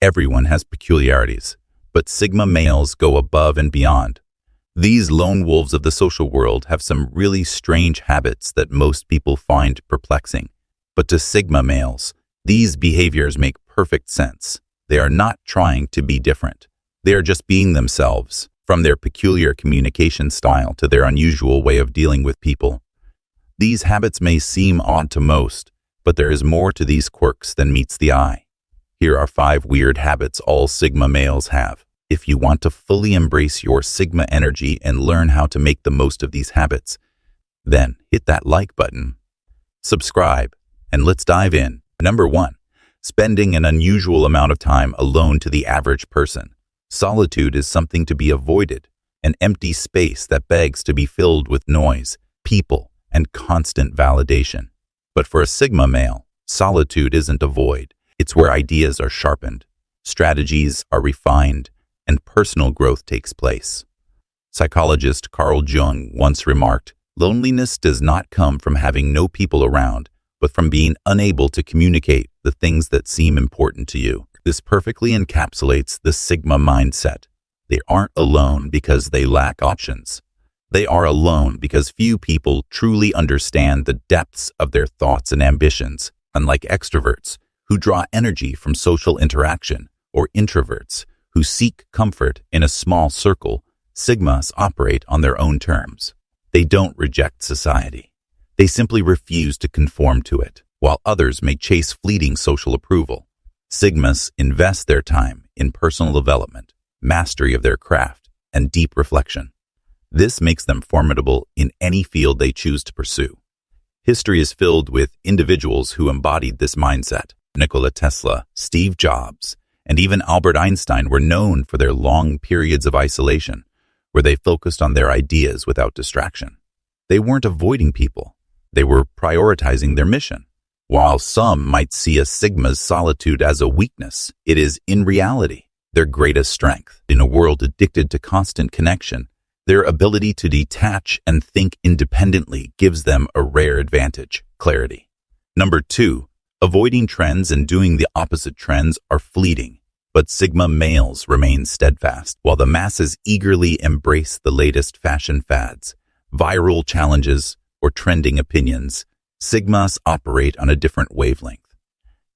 Everyone has peculiarities, but Sigma males go above and beyond. These lone wolves of the social world have some really strange habits that most people find perplexing. But to Sigma males, these behaviors make perfect sense. They are not trying to be different. They are just being themselves, from their peculiar communication style to their unusual way of dealing with people. These habits may seem odd to most, but there is more to these quirks than meets the eye. Here are 5 weird habits all Sigma males have. If you want to fully embrace your Sigma energy and learn how to make the most of these habits, then hit that like button, subscribe, and let's dive in. Number 1. Spending an unusual amount of time alone to the average person. Solitude is something to be avoided, an empty space that begs to be filled with noise, people, and constant validation. But for a Sigma male, solitude isn't a void. It's where ideas are sharpened, strategies are refined, and personal growth takes place. Psychologist Carl Jung once remarked, "Loneliness does not come from having no people around, but from being unable to communicate the things that seem important to you." This perfectly encapsulates the Sigma mindset. They aren't alone because they lack options. They are alone because few people truly understand the depths of their thoughts and ambitions, unlike extroverts, who draw energy from social interaction, or introverts, who seek comfort in a small circle. Sigmas operate on their own terms. They don't reject society. They simply refuse to conform to it, while others may chase fleeting social approval. Sigmas invest their time in personal development, mastery of their craft, and deep reflection. This makes them formidable in any field they choose to pursue. History is filled with individuals who embodied this mindset. Nikola Tesla, Steve Jobs, and even Albert Einstein were known for their long periods of isolation, where they focused on their ideas without distraction. They weren't avoiding people. They were prioritizing their mission. While some might see a Sigma's solitude as a weakness, it is, in reality, their greatest strength. In a world addicted to constant connection, their ability to detach and think independently gives them a rare advantage: clarity. Number 2. Avoiding trends and doing the opposite trends are fleeting, but Sigma males remain steadfast. While the masses eagerly embrace the latest fashion fads, viral challenges, or trending opinions, Sigmas operate on a different wavelength.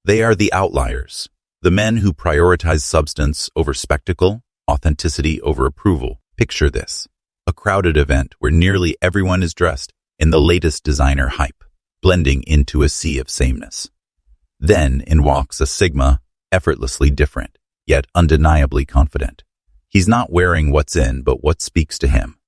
They are the outliers, the men who prioritize substance over spectacle, authenticity over approval. Picture this: a crowded event where nearly everyone is dressed in the latest designer hype, blending into a sea of sameness. Then in walks a Sigma, effortlessly different, yet undeniably confident. He's not wearing what's in, but what speaks to him.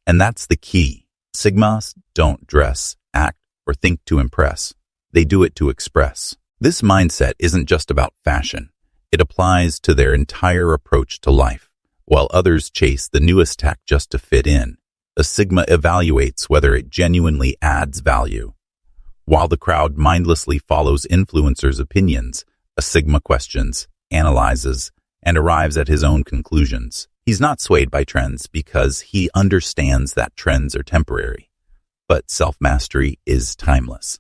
And that's the key. Sigmas don't dress, act, or think to impress. They do it to express. This mindset isn't just about fashion. It applies to their entire approach to life. While others chase the newest tech just to fit in, a Sigma evaluates whether it genuinely adds value. While the crowd mindlessly follows influencers' opinions, a Sigma questions, analyzes, and arrives at his own conclusions. He's not swayed by trends because he understands that trends are temporary, but self-mastery is timeless.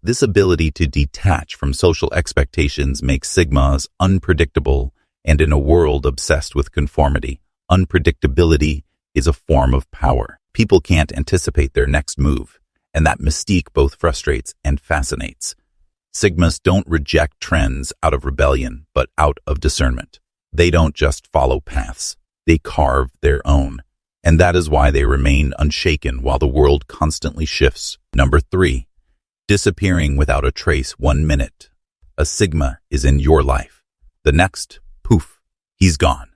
This ability to detach from social expectations makes Sigmas unpredictable, and in a world obsessed with conformity, unpredictability is a form of power. People can't anticipate their next move, and that mystique both frustrates and fascinates. Sigmas don't reject trends out of rebellion, but out of discernment. They don't just follow paths. They carve their own, and that is why they remain unshaken while the world constantly shifts. Number 3. Disappearing without a trace 1 minute. A Sigma is in your life. The next, poof, he's gone.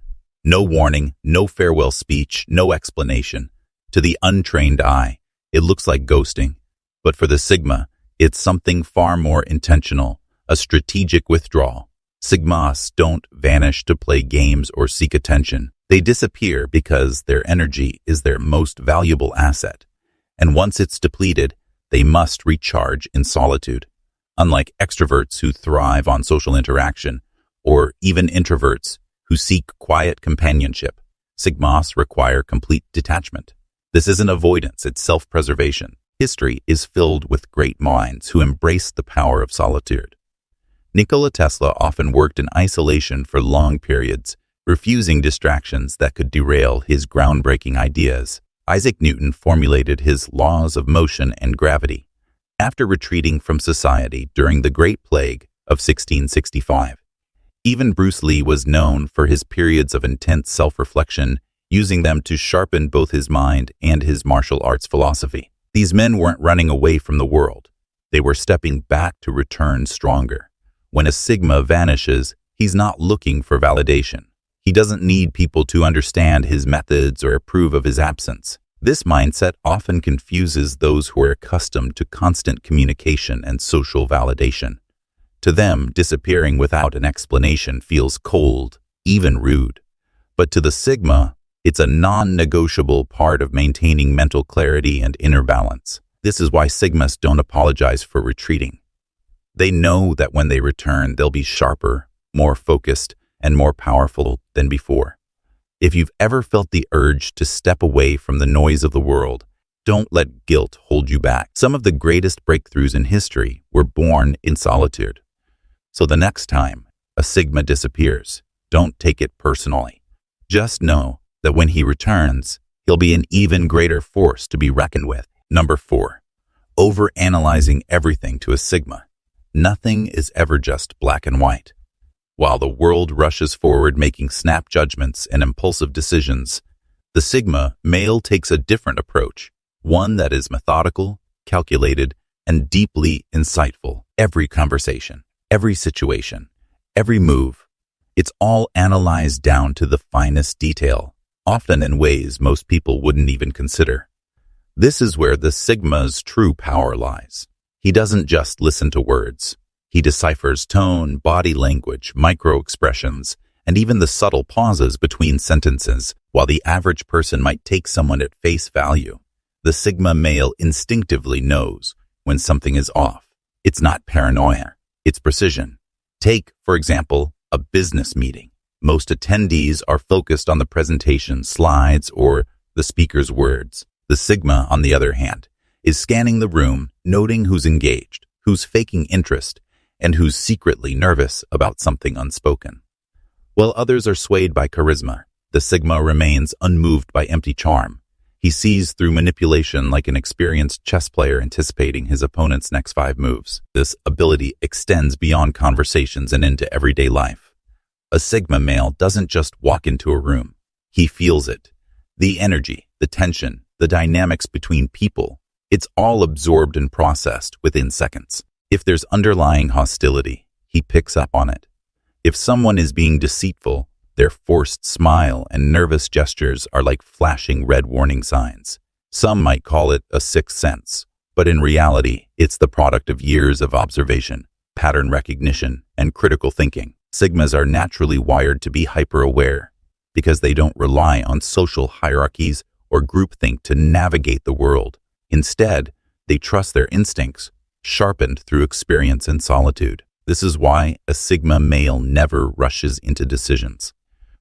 No warning, no farewell speech, no explanation. To the untrained eye, it looks like ghosting. But for the Sigma, it's something far more intentional, a strategic withdrawal. Sigmas don't vanish to play games or seek attention. They disappear because their energy is their most valuable asset. And once it's depleted, they must recharge in solitude. Unlike extroverts who thrive on social interaction, or even introverts who seek quiet companionship, Sigmas require complete detachment. This isn't avoidance, it's self-preservation. History is filled with great minds who embraced the power of solitude. Nikola Tesla often worked in isolation for long periods, refusing distractions that could derail his groundbreaking ideas. Isaac Newton formulated his laws of motion and gravity after retreating from society during the Great Plague of 1665. Even Bruce Lee was known for his periods of intense self-reflection, using them to sharpen both his mind and his martial arts philosophy. These men weren't running away from the world. They were stepping back to return stronger. When a Sigma vanishes, he's not looking for validation. He doesn't need people to understand his methods or approve of his absence. This mindset often confuses those who are accustomed to constant communication and social validation. To them, disappearing without an explanation feels cold, even rude. But to the Sigma, it's a non-negotiable part of maintaining mental clarity and inner balance. This is why Sigmas don't apologize for retreating. They know that when they return, they'll be sharper, more focused, and more powerful than before. If you've ever felt the urge to step away from the noise of the world, don't let guilt hold you back. Some of the greatest breakthroughs in history were born in solitude. So the next time a Sigma disappears, don't take it personally. Just know that when he returns, he'll be an even greater force to be reckoned with. Number 4, overanalyzing everything to a Sigma. Nothing is ever just black and white. While the world rushes forward making snap judgments and impulsive decisions, the Sigma male takes a different approach, one that is methodical, calculated, and deeply insightful. Every conversation, every situation, every move, it's all analyzed down to the finest detail, often in ways most people wouldn't even consider. This is where the Sigma's true power lies. He doesn't just listen to words. He deciphers tone, body language, micro-expressions, and even the subtle pauses between sentences. While the average person might take someone at face value, the Sigma male instinctively knows when something is off. It's not paranoia, it's precision. Take, for example, a business meeting. Most attendees are focused on the presentation slides or the speaker's words. The Sigma, on the other hand, is scanning the room, noting who's engaged, who's faking interest, and who's secretly nervous about something unspoken. While others are swayed by charisma, the Sigma remains unmoved by empty charm. He sees through manipulation like an experienced chess player anticipating his opponent's next 5 moves. This ability extends beyond conversations and into everyday life. A Sigma male doesn't just walk into a room. He feels it. The energy, the tension, the dynamics between people, it's all absorbed and processed within seconds. If there's underlying hostility, he picks up on it. If someone is being deceitful, their forced smile and nervous gestures are like flashing red warning signs. Some might call it a sixth sense, but in reality, it's the product of years of observation, pattern recognition, and critical thinking. Sigmas are naturally wired to be hyper-aware because they don't rely on social hierarchies or groupthink to navigate the world. Instead, they trust their instincts, sharpened through experience and solitude. This is why a Sigma male never rushes into decisions,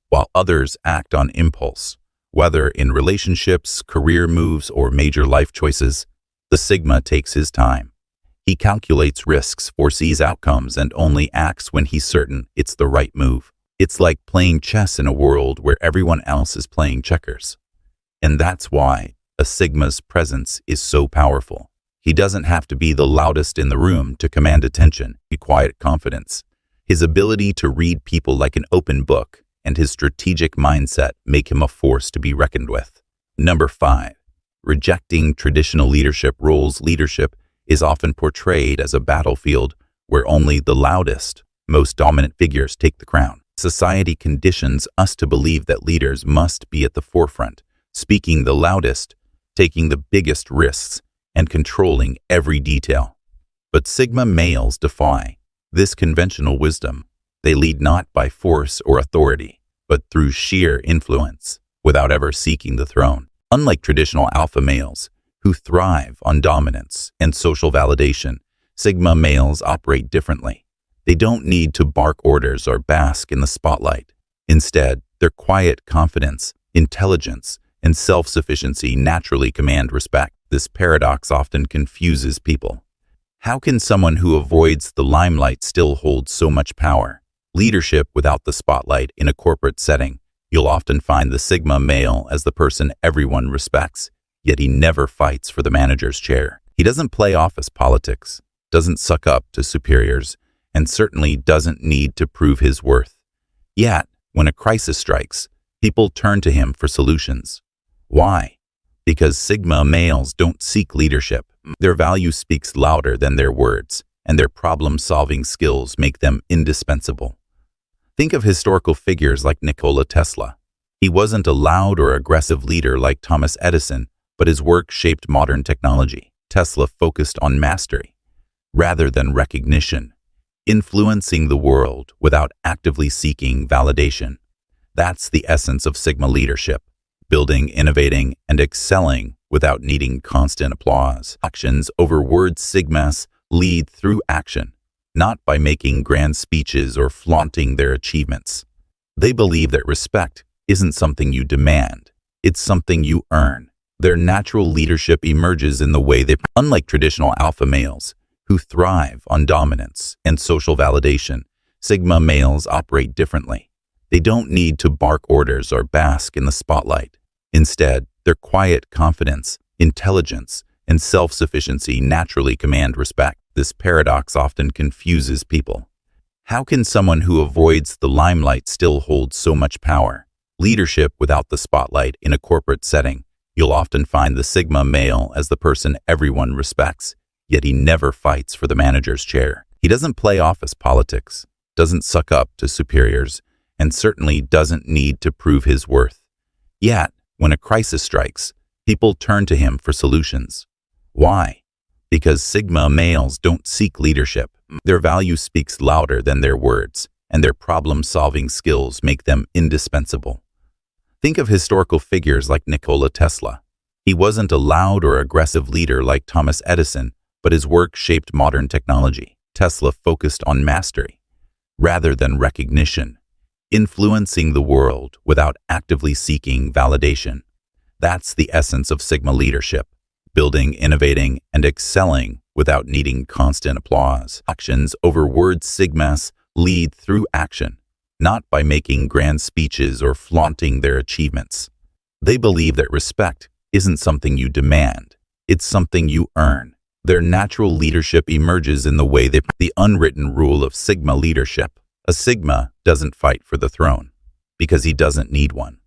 while others act on impulse. Whether in relationships, career moves, or major life choices, the Sigma takes his time. He calculates risks, foresees outcomes, and only acts when he's certain it's the right move. It's like playing chess in a world where everyone else is playing checkers. And that's why a Sigma's presence is so powerful. He doesn't have to be the loudest in the room to command attention, quiet confidence. His ability to read people like an open book and his strategic mindset make him a force to be reckoned with. Number 5, rejecting traditional leadership roles. Leadership is often portrayed as a battlefield where only the loudest, most dominant figures take the crown. Society conditions us to believe that leaders must be at the forefront, speaking the loudest, taking the biggest risks, and controlling every detail. But Sigma males defy this conventional wisdom. They lead not by force or authority, but through sheer influence, without ever seeking the throne. Unlike traditional alpha males, who thrive on dominance and social validation, Sigma males operate differently. They don't need to bark orders or bask in the spotlight. Instead, their quiet confidence, intelligence, and self-sufficiency naturally command respect. This paradox often confuses people. How can someone who avoids the limelight still hold so much power? Leadership without the spotlight. In a corporate setting, you'll often find the Sigma male as the person everyone respects, yet he never fights for the manager's chair. He doesn't play office politics, doesn't suck up to superiors, and certainly doesn't need to prove his worth. Yet, when a crisis strikes, people turn to him for solutions. Why? Because Sigma males don't seek leadership. Their value speaks louder than their words, and their problem-solving skills make them indispensable. Think of historical figures like Nikola Tesla. He wasn't a loud or aggressive leader like Thomas Edison, but his work shaped modern technology. Tesla focused on mastery, rather than recognition, influencing the world without actively seeking validation. That's the essence of Sigma leadership. Building, innovating, and excelling without needing constant applause. Actions over words. Sigmas lead through action, not by making grand speeches or flaunting their achievements. They believe that respect isn't something you demand, it's something you earn. Their natural leadership emerges in the way they, unlike traditional alpha males, who thrive on dominance and social validation, Sigma males operate differently. They don't need to bark orders or bask in the spotlight. Instead, their quiet confidence, intelligence, and self-sufficiency naturally command respect. This paradox often confuses people. How can someone who avoids the limelight still hold so much power? Leadership without the spotlight. In a corporate setting, you'll often find the Sigma male as the person everyone respects, yet he never fights for the manager's chair. He doesn't play office politics, doesn't suck up to superiors, and certainly doesn't need to prove his worth. Yet, when a crisis strikes, people turn to him for solutions. Why? Because Sigma males don't seek leadership. Their value speaks louder than their words, and their problem-solving skills make them indispensable. Think of historical figures like Nikola Tesla. He wasn't a loud or aggressive leader like Thomas Edison, but his work shaped modern technology. Tesla focused on mastery, rather than recognition, influencing the world without actively seeking validation. That's the essence of Sigma leadership. Building, innovating, and excelling without needing constant applause. Actions over words. Sigmas lead through action, not by making grand speeches or flaunting their achievements. They believe that respect isn't something you demand, it's something you earn. Their natural leadership emerges in the way they, the unwritten rule of Sigma leadership. A Sigma doesn't fight for the throne, because he doesn't need one.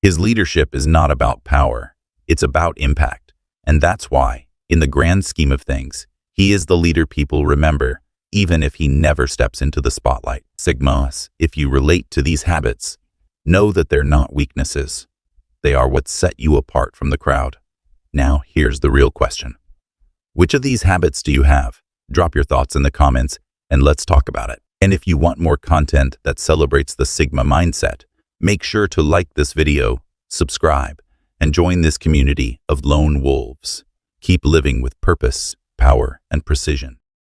His leadership is not about power, it's about impact. And that's why, in the grand scheme of things, he is the leader people remember, even if he never steps into the spotlight. Sigmas, if you relate to these habits, know that they're not weaknesses. They are what set you apart from the crowd. Now, here's the real question. Which of these habits do you have? Drop your thoughts in the comments and let's talk about it. And if you want more content that celebrates the Sigma mindset, make sure to like this video, subscribe, and join this community of lone wolves. Keep living with purpose, power, and precision.